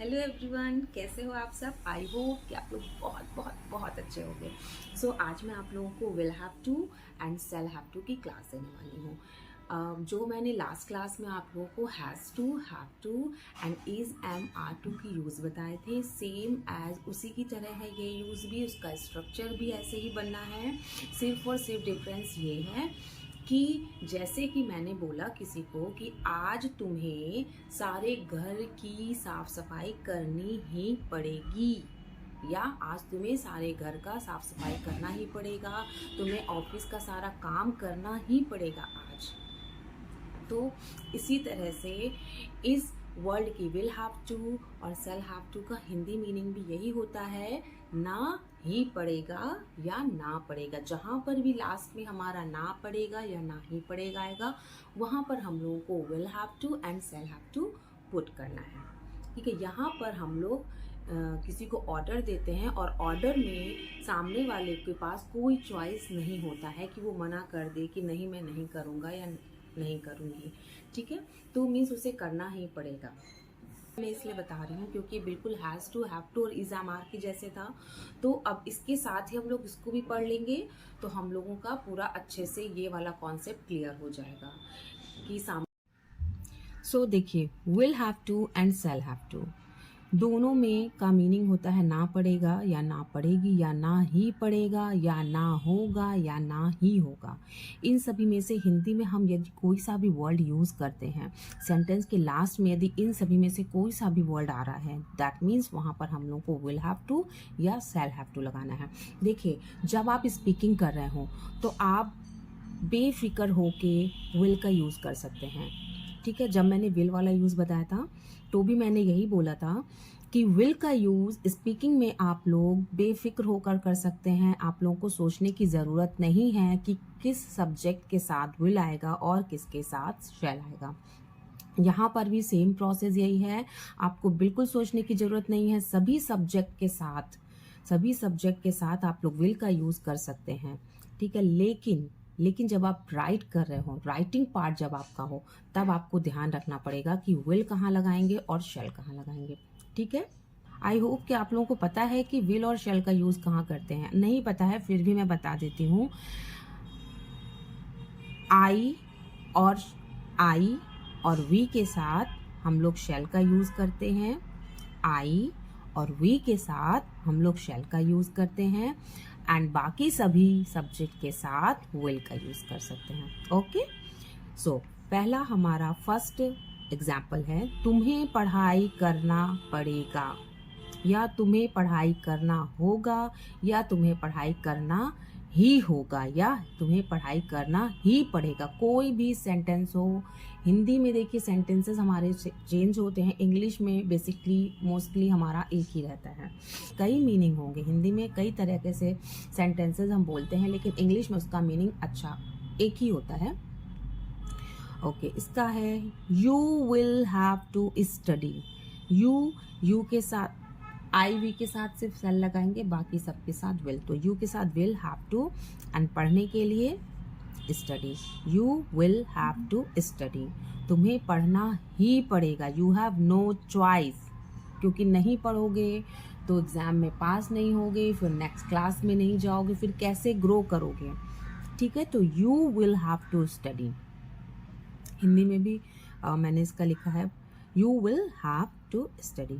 Hello everyone, कैसे हो आप सब। आई होप कि आप लोग बहुत बहुत बहुत अच्छे होंगे। सो आज मैं आप लोगों को will have to and shall have to की क्लास देने वाली हूँ। जो मैंने लास्ट क्लास में आप लोगों को have to and is am are to की यूज़ बताए थे, सेम एज उसी की तरह है ये यूज़ भी, उसका स्ट्रक्चर भी ऐसे ही बनना है। सिर्फ और सिर्फ डिफरेंस ये है कि जैसे कि मैंने बोला किसी को कि आज तुम्हें सारे घर की साफ सफाई करनी ही पड़ेगी, या आज तुम्हें सारे घर का साफ सफाई करना ही पड़ेगा, तुम्हें ऑफिस का सारा काम करना ही पड़ेगा आज। तो इसी तरह से इस वर्ल्ड की विल हैव टू और सेल हैव टू का हिंदी मीनिंग भी यही होता है, ना ही पड़ेगा या ना पड़ेगा। जहाँ पर भी लास्ट में हमारा ना पड़ेगा या ना ही पड़ेगा आएगा, वहाँ पर हम लोगों को will have to and shall have to put करना है। ठीक है, यहाँ पर हम लोग किसी को ऑर्डर देते हैं और ऑर्डर में सामने वाले के पास कोई चॉइस नहीं होता है कि वो मना कर दे कि नहीं मैं नहीं करूँगा या नहीं करूँगी। ठीक है, तो मीन्स उसे करना ही पड़ेगा। मैं इसलिए बता रही हूँ क्योंकि बिल्कुल हैज़ टू, हैव टू और इज एम आर की जैसे था। तो अब इसके साथ ही हम लोग इसको भी पढ़ लेंगे तो हम लोगों का पूरा अच्छे से ये वाला कॉन्सेप्ट क्लियर हो जाएगा कि सो देखिए, will have to and shall have to दोनों में का मीनिंग होता है ना पड़ेगा या ना पड़ेगी, या ना ही पड़ेगा या ना होगा या ना ही होगा। इन सभी में से हिंदी में हम यदि कोई सा भी वर्ड यूज़ करते हैं सेंटेंस के लास्ट में, यदि इन सभी में से कोई सा भी वर्ड आ रहा है, दैट मीन्स वहाँ पर हम लोग को विल हैव टू या सेल हैव टू लगाना है। देखिए, जब आप स्पीकिंग कर रहे हो तो आप बेफिक्र होके विल का यूज़ कर सकते हैं। ठीक है, जब मैंने विल वाला यूज़ बताया था तो भी मैंने यही बोला था कि विल का यूज़ स्पीकिंग में आप लोग बेफिक्र होकर कर सकते हैं। आप लोगों को सोचने की ज़रूरत नहीं है कि किस सब्जेक्ट के साथ विल आएगा और किसके साथ शैल आएगा। यहाँ पर भी सेम प्रोसेस यही है, आपको बिल्कुल सोचने की ज़रूरत नहीं है। सभी सब्जेक्ट के साथ आप लोग विल का यूज़ कर सकते हैं। ठीक है, लेकिन जब आप राइट कर रहे हो, राइटिंग पार्ट जब आपका हो, तब आपको ध्यान रखना पड़ेगा कि विल कहाँ लगाएंगे और शैल कहाँ लगाएंगे। ठीक है, आई होप कि आप लोगों को पता है कि विल और शैल का यूज़ कहाँ करते हैं। नहीं पता है फिर भी मैं बता देती हूँ। आई और वी के साथ हम लोग शैल का यूज़ करते हैं। आई और वी के साथ हम लोग शैल का यूज़ करते हैं एंड बाकी सभी सब्जेक्ट के साथ विल का यूज़ कर सकते हैं। ओके, सो पहला हमारा फर्स्ट एग्जाम्पल है, तुम्हें पढ़ाई करना पड़ेगा, या तुम्हें पढ़ाई करना होगा, या तुम्हें पढ़ाई करना ही होगा, या तुम्हें पढ़ाई करना ही पड़ेगा। कोई भी सेंटेंस हो, हिंदी में देखिए सेंटेंसेस हमारे चेंज होते हैं, इंग्लिश में बेसिकली मोस्टली हमारा एक ही रहता है। कई मीनिंग होंगे, हिंदी में कई तरह के से सेंटेंसेस हम बोलते हैं, लेकिन इंग्लिश में उसका मीनिंग अच्छा एक ही होता है। ओके, इसका है you will have to study. You के साथ आई वी के साथ सिर्फ सेल लगाएंगे, बाकी सबके साथ विल। तो यू के साथ विल हैव टू एंड पढ़ने के लिए study. You will have to study, तुम्हें पढ़ना ही पड़ेगा। यू हैव नो चॉइस, क्योंकि नहीं पढ़ोगे तो एग्ज़ाम में पास नहीं होगे, फिर नेक्स्ट क्लास में नहीं जाओगे, फिर कैसे ग्रो करोगे। ठीक है, तो you will have to study. Hindi में भी मैंने इसका लिखा है you will have to study.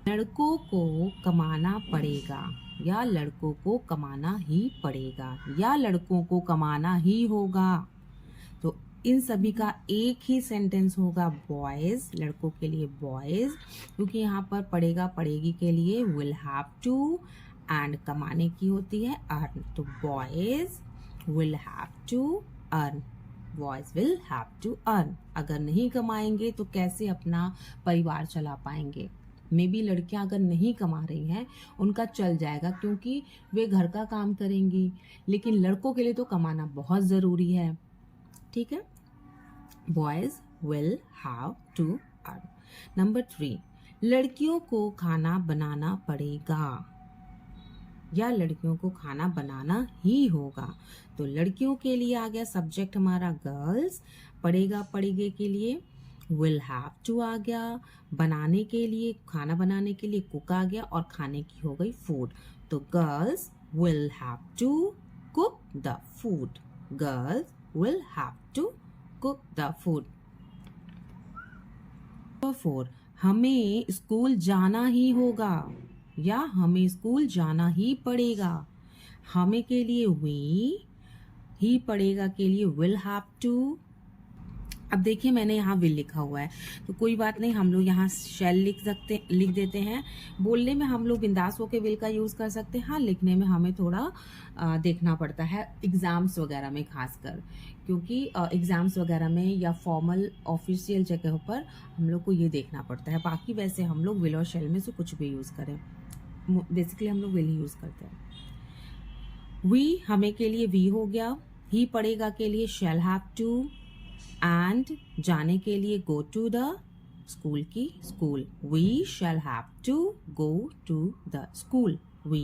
लड़कों को कमाना पड़ेगा, या लड़कों को कमाना ही पड़ेगा, या लड़कों को कमाना ही होगा। तो इन सभी का एक ही सेंटेंस होगा, बॉयज, लड़कों के लिए बॉयज, क्योंकि यहाँ पर पड़ेगा पड़ेगी के लिए विल हैव टू एंड कमाने की होती है अर्न। तो boys will have to earn, boys will have to earn. अगर नहीं कमाएंगे तो कैसे अपना परिवार चला पाएंगे। मे बी लड़कियां अगर नहीं कमा रही हैं उनका चल जाएगा क्योंकि वे घर का काम करेंगी, लेकिन लड़कों के लिए तो कमाना बहुत ज़रूरी है। ठीक है, boys will have to earn. Number 3, लड़कियों को खाना बनाना पड़ेगा, या लड़कियों को खाना बनाना ही होगा। तो लड़कियों के लिए आ गया सब्जेक्ट हमारा गर्ल्स, पड़ेगा पड़ेगे के लिए will have to आ गया, बनाने के लिए, खाना बनाने के लिए cook आ गया, और खाने की हो गई food. तो girls will have to cook the food. Girls will have to cook the food. Number 4, हमें स्कूल जाना ही होगा या हमें स्कूल जाना ही पड़ेगा. हमें के लिए we, ही पड़ेगा के लिए will have to. अब देखिए मैंने यहाँ विल लिखा हुआ है, तो कोई बात नहीं, हम लोग यहाँ शैल लिख देते हैं. बोलने में हम लोग बिंदास होकर विल का यूज़ कर सकते हैं. हाँ, लिखने में हमें थोड़ा देखना पड़ता है एग्ज़ाम्स वगैरह में खासकर, क्योंकि एग्ज़ाम्स वगैरह में या फॉर्मल ऑफिशियल जगह पर हम लोग को ये देखना पड़ता है. बाकी वैसे हम लोग विल और शैल में से कुछ भी यूज़ करें, बेसिकली हम लोग विल ही यूज़ करते हैं. वी, हमें के लिए वी हो गया. ही पड़ेगा के लिए शैल हैव टू. एंड जाने के लिए go to the स्कूल की school. We shall have to go to the school. We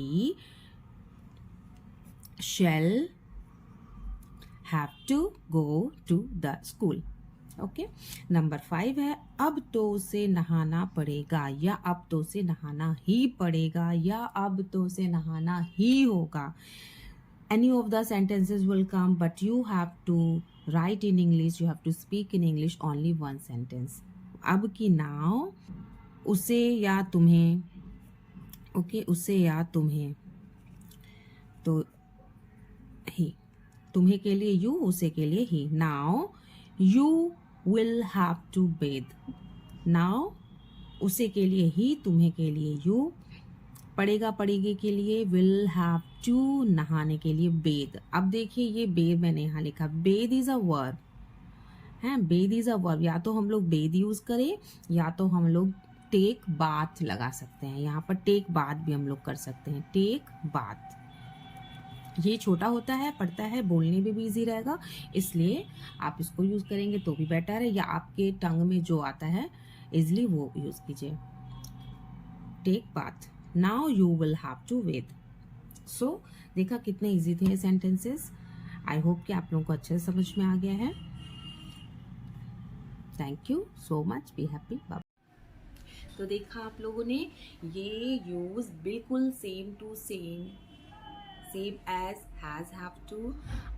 shall have to go to the school. Okay. Number 5 है अब तो उसे नहाना पड़ेगा या अब तो उसे नहाना ही पड़ेगा या अब तो उसे नहाना ही होगा. Any of the sentences will come, but you have to write in English, you have to speak in English only one sentence. अब की नाउ, उसे या तुम्हें, ओके, उसे या तुम्हें, तो ही, तुम्हें के लिए यू, उसे के लिए ही. Now you will have to bathe. Now उसे के लिए ही, तुम्हें के लिए यू, पड़ेगा पड़ेगी के लिए विल हैव टू, नहाने के लिए बेद. अब देखिए ये बेद मैंने यहाँ लिखा, बेद इज अ वर्ब है. बेद इज अ वर्ब. या तो हम लोग बेद यूज करें या तो हम लोग टेक बाथ लगा सकते हैं. यहाँ पर टेक बाथ भी हम लोग कर सकते हैं. टेक बाथ, ये छोटा होता है, पढ़ता है, बोलने में भी इजी रहेगा, इसलिए आप इसको यूज करेंगे तो भी बेटर है. या आपके टंग में जो आता है इजली वो यूज कीजिए. Take bath. Now you will have to wait. So देखा कितने इजी थे ये सेंटेंसेस. आई होप कि आप लोगों को अच्छे से समझ में आ गया है. Thank you so much. Be happy. Bye. तो देखा आप लोगों ने, ये यूज बिल्कुल same to same as has, have to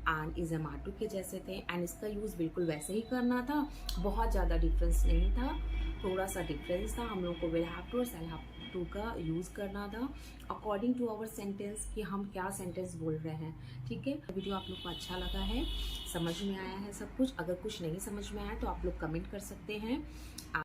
and is am are to के जैसे थे. एंड इसका यूज बिल्कुल वैसे ही करना था, बहुत ज़्यादा डिफरेंस नहीं था, थोड़ा सा डिफरेंस था. हम लोग को विल हैव टू और शैल हैव टू का यूज़ करना था अकॉर्डिंग टू आवर सेंटेंस, कि हम क्या सेंटेंस बोल रहे हैं. ठीक है. वीडियो आप लोग को अच्छा लगा है, समझ में आया है सब कुछ. अगर कुछ नहीं समझ में आया तो आप लोग कमेंट कर सकते हैं.